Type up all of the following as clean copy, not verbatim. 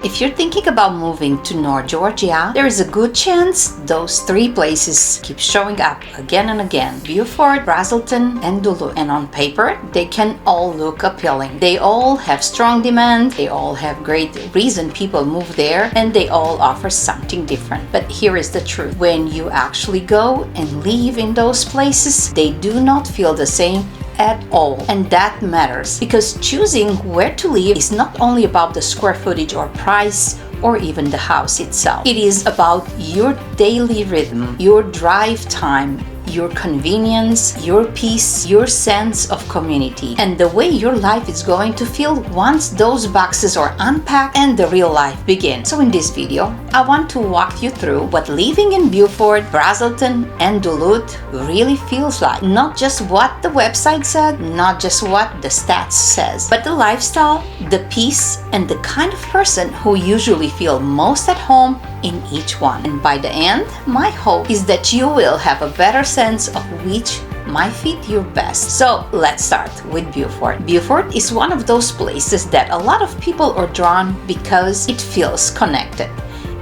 If you're thinking about moving to North Georgia, there is a good chance those three places keep showing up again and again: Buford, Braselton, and Duluth. And on paper, they can all look appealing. They all have strong demand, they all have great reason people move there, and they all offer something different. But here is the truth: when you actually go and live in those places, they do not feel the same at all. And that matters, because choosing where to live is not only about the square footage or price or even the house itself. It is about your daily rhythm, your drive time, your convenience, your peace, your sense of community, and the way your life is going to feel once those boxes are unpacked and the real life begins. So in this video, I want to walk you through what living in Buford, Braselton, and Duluth really feels like. Not just what the website said, not just what the stats says, but the lifestyle, the peace, and the kind of person who usually feel most at home in each one. And by the end, my hope is that you will have a better sense of which might fit you best. So let's start with Buford. Buford is one of those places that a lot of people are drawn because it feels connected.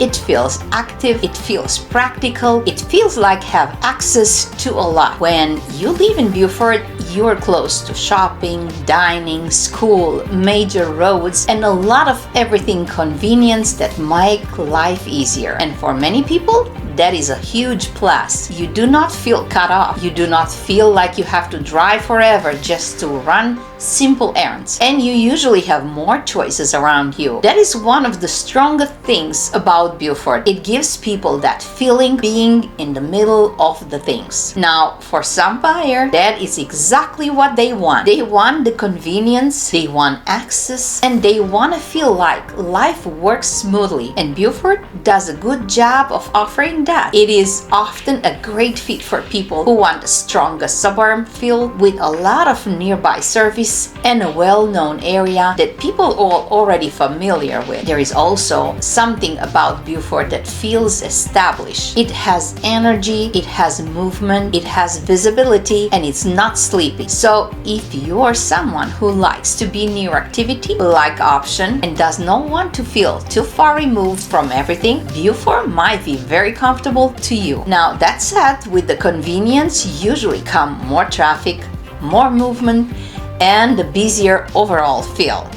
It feels active, it feels practical, it feels like have access to a lot. When you live in Buford, you're close to shopping, dining, school, major roads, and a lot of everything convenience that make life easier. And for many people, that is a huge plus. You do not feel cut off. You do not feel like you have to drive forever just to run simple errands. And you usually have more choices around you. That is one of the strongest things about Buford. It gives people that feeling being in the middle of the things. Now, for some buyer, that is exactly what they want. They want the convenience, they want access, and they want to feel like life works smoothly. And Buford does a good job of offering that. It is often a great fit for people who want a stronger suburban feel with a lot of nearby service and a well-known area that people are already familiar with. There is also something about Buford that feels established. It has energy, it has movement, it has visibility, and it's not sleepy. So if you are someone who likes to be near activity, like option, and does not want to feel too far removed from everything, Buford might be very comfortable to you. Now that said, with the convenience usually come more traffic, more movement, and a busier overall feel.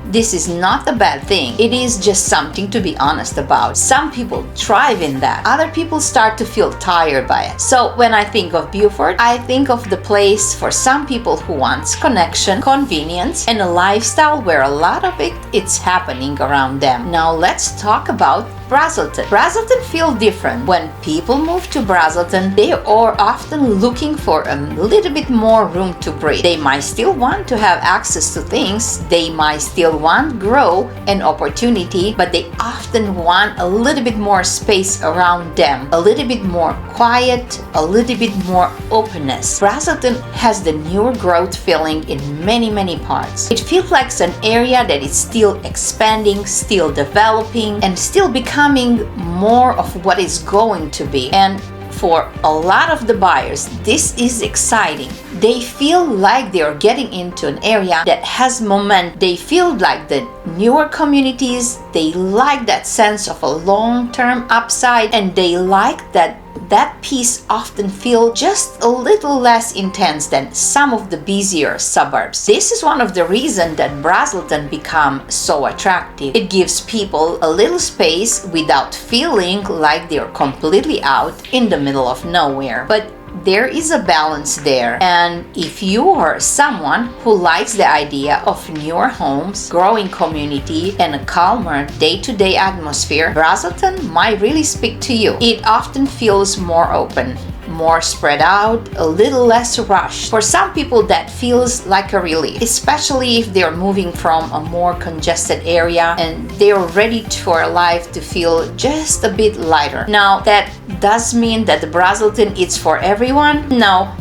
This is not a bad thing. It is just something to be honest about. Some people thrive in that. Other people start to feel tired by it. So when I think of Buford, I think of the place for some people who wants connection, convenience, and a lifestyle where a lot of it's happening around them. Now let's talk about Braselton. Braselton feels different. When people move to Braselton, they are often looking for a little bit more room to breathe. They might still want to have access to things. They might still want growth and opportunity, but they often want a little bit more space around them, a little bit more quiet, a little bit more openness. Braselton has the newer growth feeling in many parts. It feels like an area that is still expanding, still developing, and still becoming more of what it's going to be. And for a lot of the buyers, this is exciting. They feel like they are getting into an area that has momentum. They feel like the newer communities, they like that sense of a long-term upside, and they like that piece often feel just a little less intense than some of the busier suburbs. This is one of the reasons that Braselton become so attractive. It gives people a little space without feeling like they're completely out in the middle of nowhere. But there is a balance there, and if you are someone who likes the idea of newer homes, growing community, and a calmer day-to-day atmosphere, Braselton might really speak to you. It often feels more open, more spread out, a little less rushed. For some people, that feels like a relief, especially if they're moving from a more congested area and they're ready for life to feel just a bit lighter. Now, that does mean that the Braselton is for everyone? No.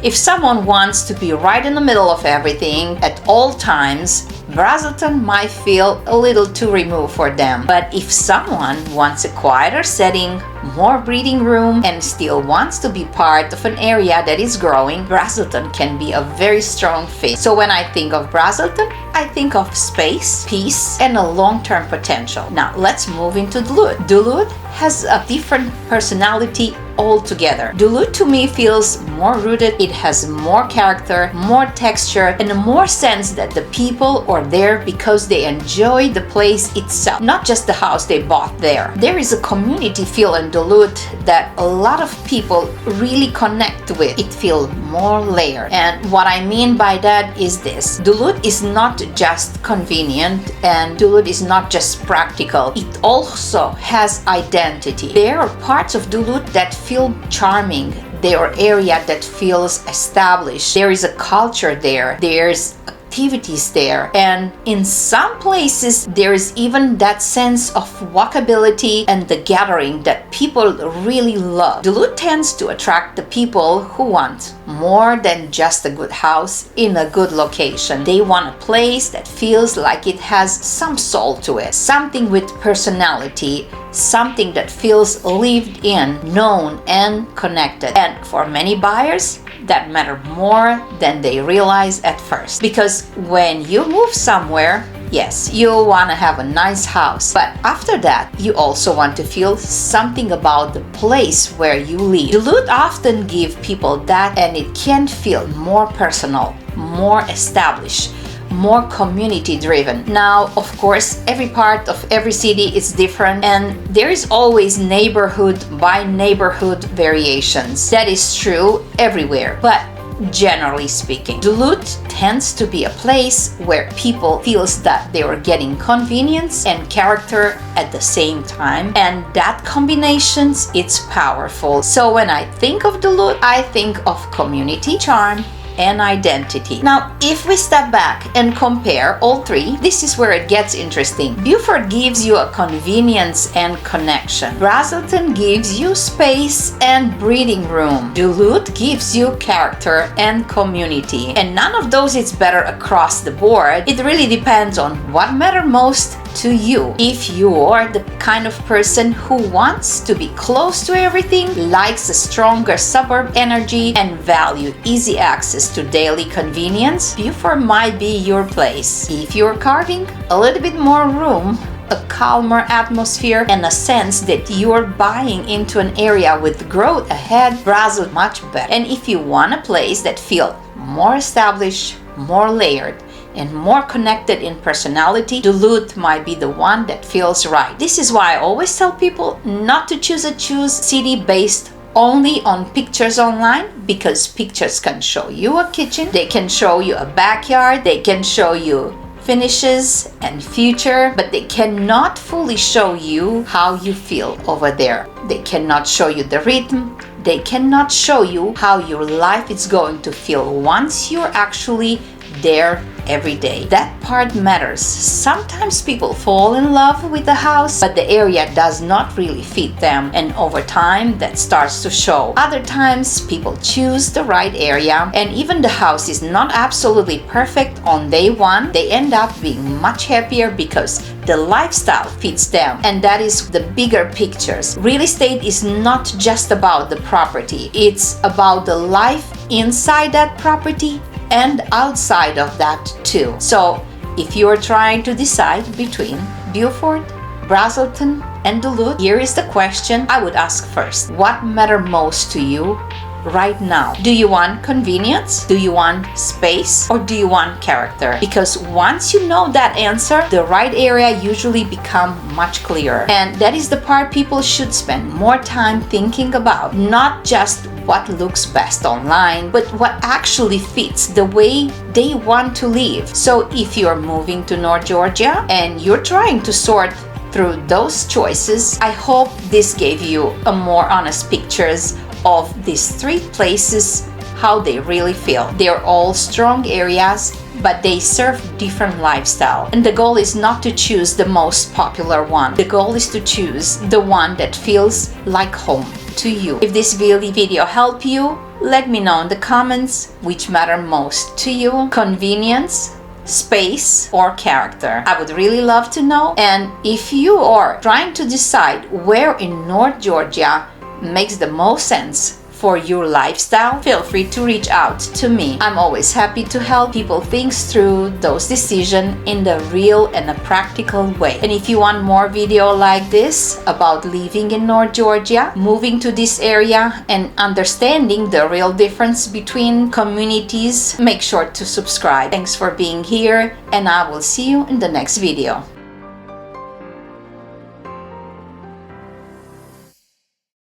If someone wants to be right in the middle of everything at all times, Braselton might feel a little too removed for them. But if someone wants a quieter setting, more breathing room, and still wants to be part of an area that is growing, Braselton can be a very strong fit. So when I think of Braselton, I think of space, peace, and a long-term potential. Now let's move into Duluth. Duluth has a different personality altogether. Duluth to me feels more rooted. It has more character, more texture, and a more sense that the people are there because they enjoy the place itself, not just the house they bought there. There is a community feel in Duluth that a lot of people really connect with. It feels more layered. And what I mean by that is this. Duluth is not just convenient, and Duluth is not just practical. It also has identity. There are parts of Duluth that feel charming. There are areas that feels established. There is a culture there. There's activities there, and in some places there is even that sense of walkability and the gathering that people really love. Duluth tends to attract the people who want more than just a good house in a good location. They want a place that feels like it has some soul to it, something with personality, something that feels lived in, known, and connected. And for many buyers, that matter more than they realize at first. Because when you move somewhere, yes, you want to have a nice house, but after that, you also want to feel something about the place where you live. Duluth often give people that, and it can feel more personal, more established, more community driven. Now, of course, every part of every city is different, and there is always neighborhood by neighborhood variations. That is true everywhere. But generally speaking, Duluth tends to be a place where people feels that they are getting convenience and character at the same time, and that combinations, it's powerful. So when I think of Duluth, I think of community, charm, and identity. Now, if we step back and compare all three, this is where it gets interesting. Buford gives you a convenience and connection. Braselton gives you space and breathing room. Duluth gives you character and community. And none of those is better across the board. It really depends on what matters most to you. If you are the kind of person who wants to be close to everything, likes a stronger suburb energy, and value easy access to daily convenience, Buford might be your place. If you're carving a little bit more room, a calmer atmosphere, and a sense that you're buying into an area with growth ahead, Braselton much better. And if you want a place that feels more established, more layered, and more connected in personality, Duluth might be the one that feels right. This is why I always tell people not to choose city based only on pictures online, because pictures can show you a kitchen, they can show you a backyard, they can show you finishes and future, but they cannot fully show you how you feel over there. They cannot show you the rhythm. They cannot show you how your life is going to feel once you're actually there every day. That part matters. Sometimes people fall in love with the house, but the area does not really fit them, and over time that starts to show. Other times people choose the right area, and even the house is not absolutely perfect on day one, they end up being much happier because the lifestyle fits them, and that is the bigger pictures. Real estate is not just about the property, it's about the life inside that property and outside of that too. So if you are trying to decide between Buford, Braselton, and Duluth, here is the question I would ask first. What matters most to you right now? Do you want convenience? Do you want space? Or do you want character? Because once you know that answer, the right area usually become much clearer. And that is the part people should spend more time thinking about. Not just what looks best online, but what actually fits the way they want to live. So if you're moving to North Georgia and you're trying to sort through those choices, I hope this gave you a more honest pictures of these three places, how they really feel. They're all strong areas, but they serve different lifestyle. And the goal is not to choose the most popular one. The goal is to choose the one that feels like home to you. If this video helped you, let me know in the comments which matter most to you: convenience, space, or character? I would really love to know. And if you are trying to decide where in North Georgia makes the most sense for your lifestyle, feel free to reach out to me. I'm always happy to help people think through those decisions in the real and a practical way. And if you want more video like this about living in North Georgia, moving to this area, and understanding the real difference between communities, make sure to subscribe. Thanks for being here, and I will see you in the next video.